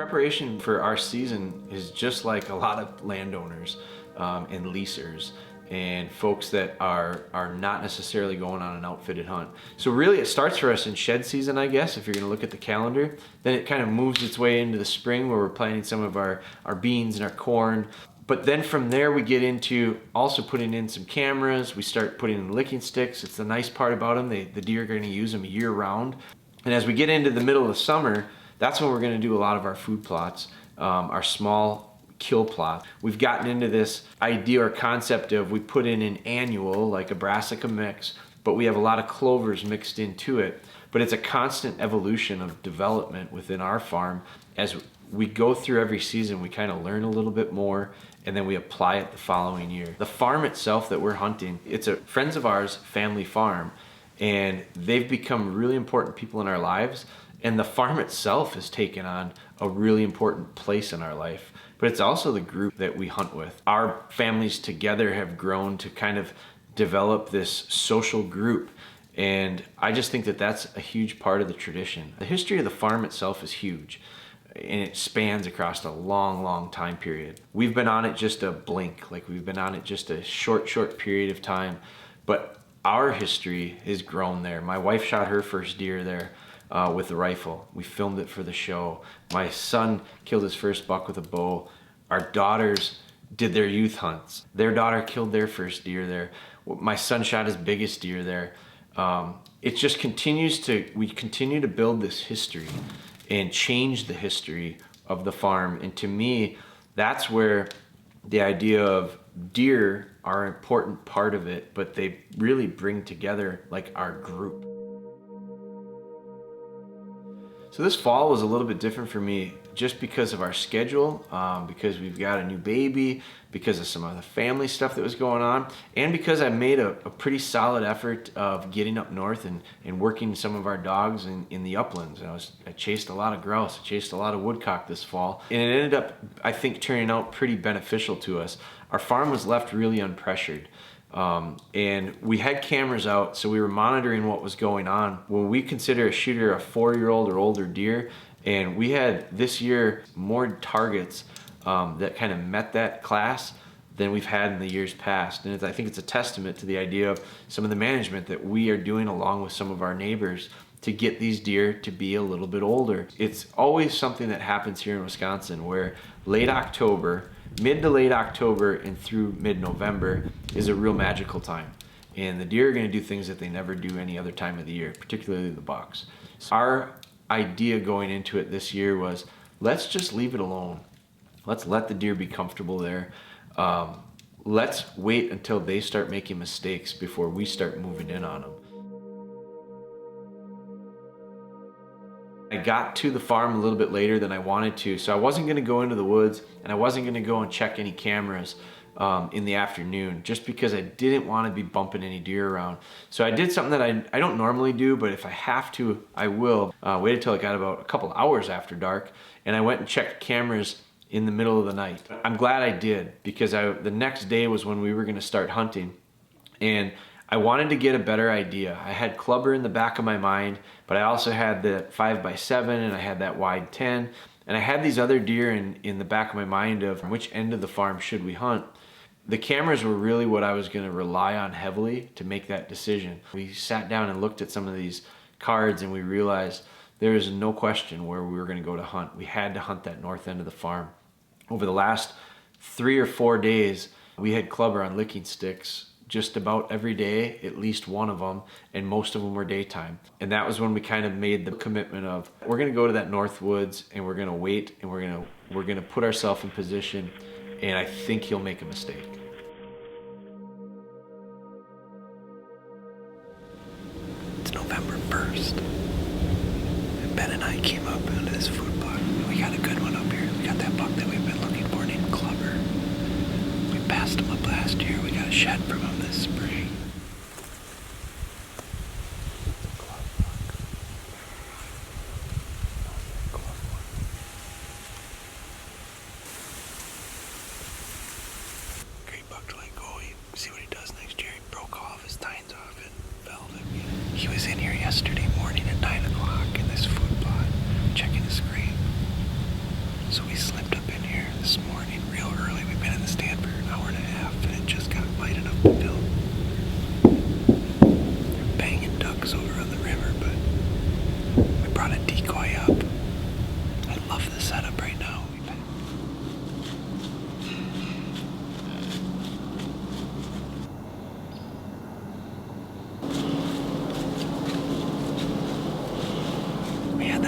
Preparation for our season is just like a lot of landowners and leasers and folks that are not necessarily going on an outfitted hunt. So really it starts for us in shed season, I guess, if you're gonna look at the calendar. Then it kind of moves its way into the spring where we're planting some of our beans and our corn. But then from there we get into also putting in some cameras. We start putting in licking sticks. It's the nice part about them. The deer are gonna use them year round. And as we get into the middle of the summer, that's when we're gonna do a lot of our food plots, our small kill plot. We've gotten into this idea or concept of we put in an annual, like a brassica mix, but we have a lot of clovers mixed into it. But it's a constant evolution of development within our farm. As we go through every season, we kind of learn a little bit more, and then we apply it the following year. The farm itself that we're hunting, it's a friends of ours family farm, and they've become really important people in our lives. And the farm itself has taken on a really important place in our life. But it's also the group that we hunt with. Our families together have grown to kind of develop this social group. And I just think that that's a huge part of the tradition. The history of the farm itself is huge. And it spans across a long, long time period. We've been on it just a blink, like we've been on it just a short period of time. But our history has grown there. My wife shot her first deer there. With the rifle. We filmed it for the show. My son killed his first buck with a bow. Our daughters did their youth hunts. Their daughter killed their first deer there. My son shot his biggest deer there. It just we continue to build this history and change the history of the farm. And to me, that's where the idea of deer are an important part of it, but they really bring together like our group. So this fall was a little bit different for me just because of our schedule, because we've got a new baby, because of some of the family stuff that was going on, and because I made a pretty solid effort of getting up north and working some of our dogs in the uplands. I chased a lot of grouse, I chased a lot of woodcock this fall, and it ended up, I think, turning out pretty beneficial to us. Our farm was left really unpressured. And we had cameras out, so we were monitoring what was going on. When we consider a shooter a 4-year-old or older deer, and we had this year more targets that kind of met that class than we've had in the years past. And I think it's a testament to the idea of some of the management that we are doing along with some of our neighbors to get these deer to be a little bit older. It's always something that happens here in Wisconsin where mid to late October and through mid-November is a real magical time. And the deer are gonna do things that they never do any other time of the year, particularly the bucks. So our idea going into it this year was, let's just leave it alone. Let's let the deer be comfortable there. Let's wait until they start making mistakes before we start moving in on them. I got to the farm a little bit later than I wanted to, so I wasn't gonna go into the woods and I wasn't gonna go and check any cameras in the afternoon, just because I didn't want to be bumping any deer around. So I did something that I don't normally do, but if I have to, I will. Waited until it got about a couple hours after dark, and I went and checked cameras in the middle of the night. I'm glad I did, because the next day was when we were gonna start hunting, and I wanted to get a better idea. I had clubber in the back of my mind, but I also had the 5x7 and I had that wide 10. And I had these other deer in the back of my mind of which end of the farm should we hunt. The cameras were really what I was gonna rely on heavily to make that decision. We sat down and looked at some of these cards and we realized there is no question where we were gonna go to hunt. We had to hunt that north end of the farm. Over the last 3 or 4 days, we had clubber on licking sticks just about every day, at least one of them, and most of them were daytime. And that was when we kind of made the commitment of, we're gonna go to that north woods and we're gonna wait and we're gonna put ourselves in position, and I think he'll make a mistake. It's November 1st. And Ben and I came up into this food plot. We got a good one up here. We got that buck that we've been looking for named Clubber. We passed him up last year. We got a shed from him this spring. Great buck to let go. See what he does next year. He broke off his tines off in velvet. He was in here yesterday morning at 9 o'clock in this food plot, checking his screen.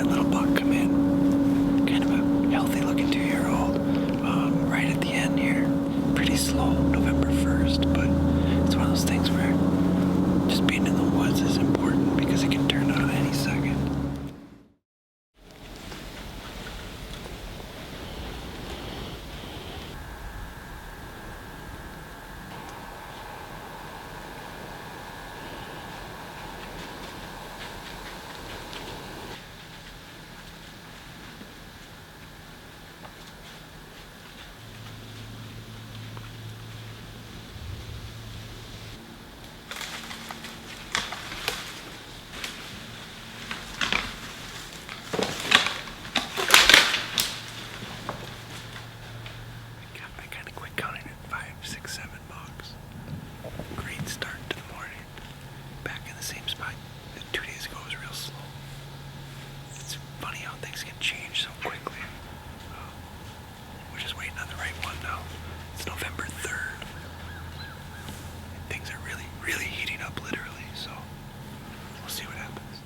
that little buck come in. Kind of a healthy looking 2-year-old. Right at the end here. Pretty slow, November 1st, but it's one of those things where just being in the woods is important because it can turn on any second. I kind of quit counting at 5, 6, 7 bucks. Great start to the morning. Back in the same spot 2 days ago was real slow. It's funny how things can change so quickly. We're just waiting on the right one now. It's November 3rd. Things are really, really heating up literally, so we'll see what happens.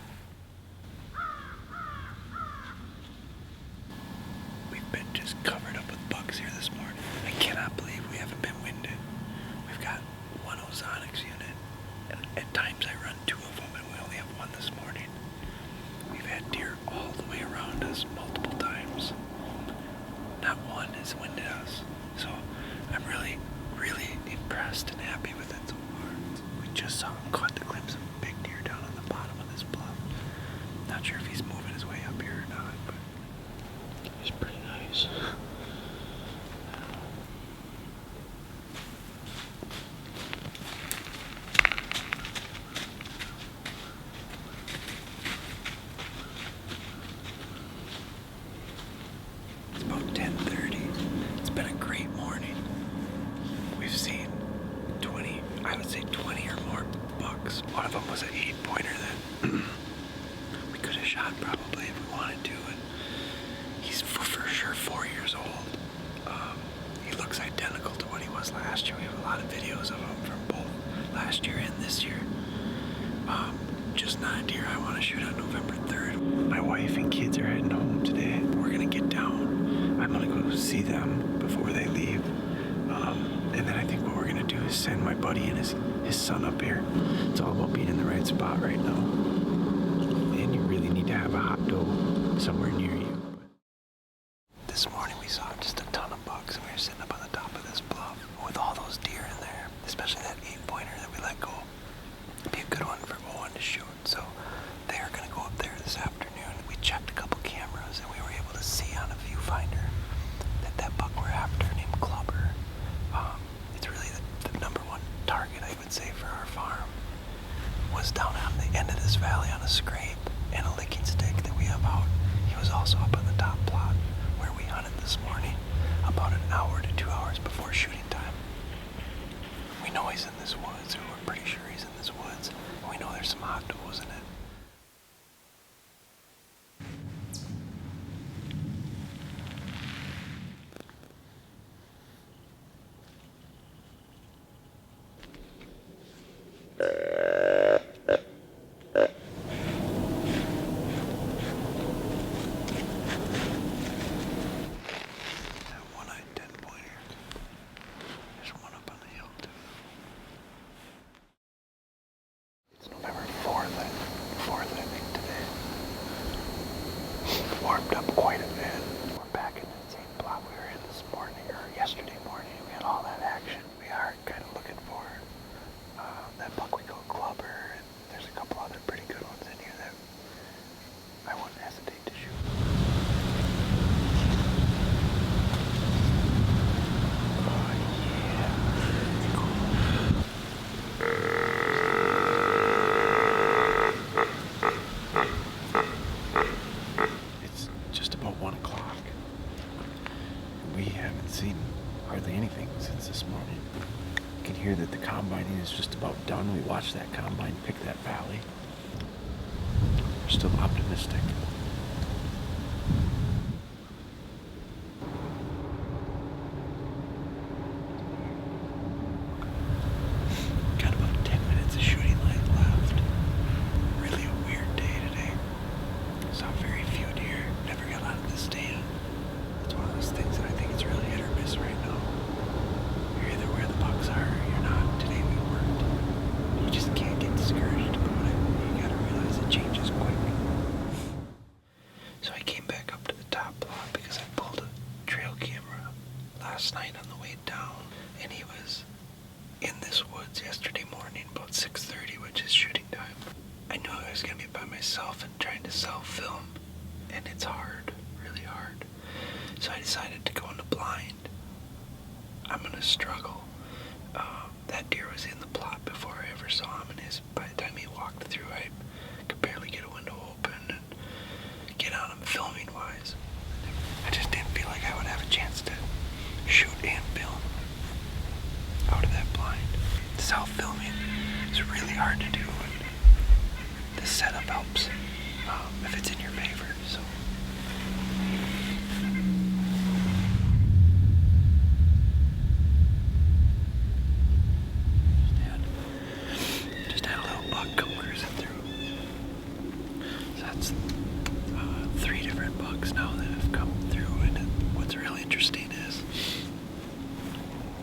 We've been just covered up with bugs here this morning. I cannot believe we haven't been winded. We've got one ozonics unit, and at times I run 2 of them, and we only have 1 this morning. We've had deer all the way around us multiple times. Not one has winded us, so I'm really, really impressed and happy with it so far. We just saw him caught the glimpse of a big deer down on the bottom of this bluff. Not sure if he's moving his way up here or not, but It's pretty nice. it's about 10:30. It's been a great morning. We've seen 20, I would say 20 or more bucks. One of them was an 8-pointer that we could have shot probably if we wanted to, and he's for sure 4 years old. He looks identical to what he was last year. We have a lot of videos of him from both last year and this year. Just not a deer I want to shoot on November 3rd. My wife and kids are heading home today. We're gonna get down. I'm gonna go see them before they leave. And then I think what we're gonna do is send my buddy and his son up here. It's all about being in the right spot right now. And you really need to have a hot doe somewhere near you. This morning we saw just a ton of bucks, and we were sitting up on the top of this bluff with all those deer in there, especially that 8-pointer that we let go. It'd be a good one for Owen to shoot, so they are going to go up there this afternoon. We checked a couple cameras, and we were able to see on a viewfinder that buck we're after, named Clubber, it's really the number 1 target, I would say, for our farm, was down on the end of this valley on a scrape and a licking stick that we have out. He was also up on the top plot where we hunted this morning, about an hour to 2 hours before shooting time. We know he's in this woods, or we're pretty sure he's in this woods, and we know there's some hot does in it. That one-eyed 10-pointer. There's one up on the hill too. It's November 4th, I think today. Warmed up quite a bit. We're back in the same plot we were in this morning, or yesterday morning. We had all that action. We are kind of looking for that buck we call Clubber, and there's a couple other pretty good ones in here that I wouldn't hesitate to shoot. Oh yeah. It's just about 1 o'clock. We haven't seen hardly anything since this morning. You can hear that the combining is just about done. We watched that combine pick that valley. We're still optimistic. Got about 10 minutes of shooting light left. Really a weird day today. Saw very few So I came back up to the top lot because I pulled a trail camera last night on the way down, and he was in this woods yesterday morning about 6:30, which is shooting time. I knew I was going to be by myself and trying to self-film, and it's hard, really hard. So I decided to go into blind. I'm going to struggle. That deer was in the plot before I ever saw him, and by the time he walked through, I could barely get a window open and get on him filming-wise. I just didn't feel like I would have a chance to shoot and film out of that blind. Self-filming is really hard to do, and this setup helps if it's in your favor. So. Just had a little buck come cruising through. So that's 3 different bucks now that have come through, and what's really interesting is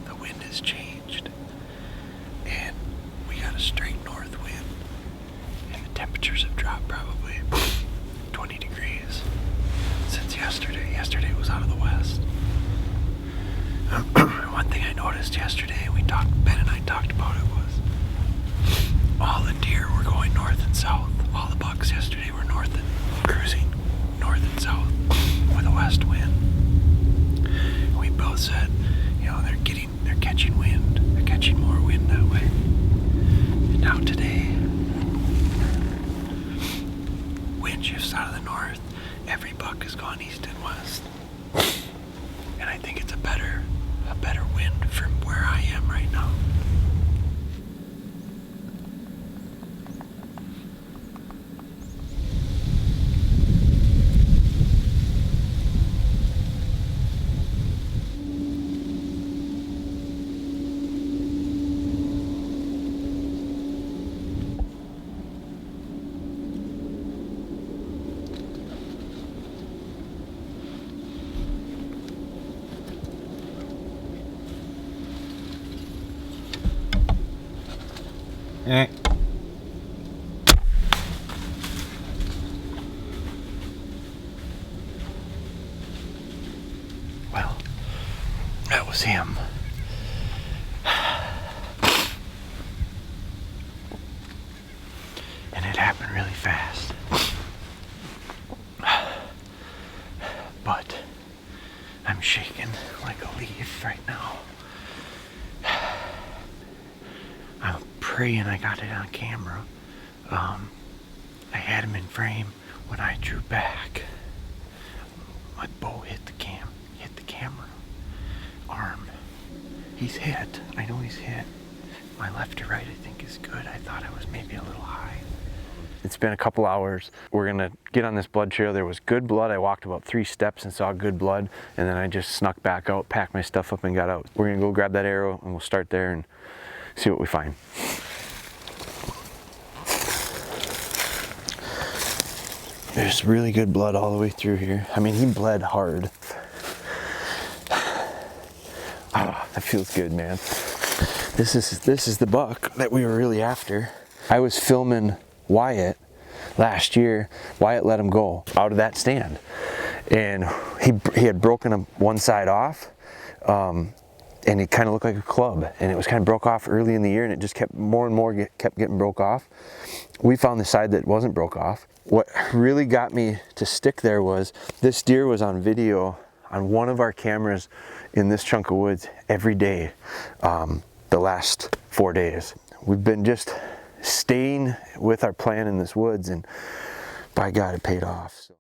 the wind has changed, and we got a straight north wind, and the temperatures have dropped probably 20 degrees since yesterday. Yesterday was out of the west. One thing I noticed yesterday, Ben and I talked about it, was all the deer were going north and south. All the bucks yesterday were cruising north and south with a west wind. We both said, they're catching wind. They're catching more wind that way. And now today, wind shifts out of the north. Every buck has gone east and west. And I think it's a better wind from where I am right now. Well, that was him. And it happened really fast. But I'm shaking like a leaf right now. I'm praying I got it on camera. I had him in frame when I drew back. My bow hit the camera arm. He's hit. I know he's hit. My left to right, I think, is good. I thought I was maybe a little high. It's been a couple hours. We're gonna get on this blood trail. There was good blood. I walked about 3 steps and saw good blood, and then I just snuck back out, packed my stuff up, and got out. We're gonna go grab that arrow, and we'll start there and see what we find. There's really good blood all the way through here. I mean, he bled hard. Ah, that feels good, man. This is the buck that we were really after. I was filming Wyatt last year. Wyatt let him go out of that stand, and he had broken one side off, and it kind of looked like a club, and it was kind of broke off early in the year, and it just kept more and more kept getting broke off. We found the side that wasn't broke off. What really got me to stick there was this deer was on video on one of our cameras in this chunk of woods every day the last 4 days. We've been just staying with our plan in this woods, and by God, it paid off. So.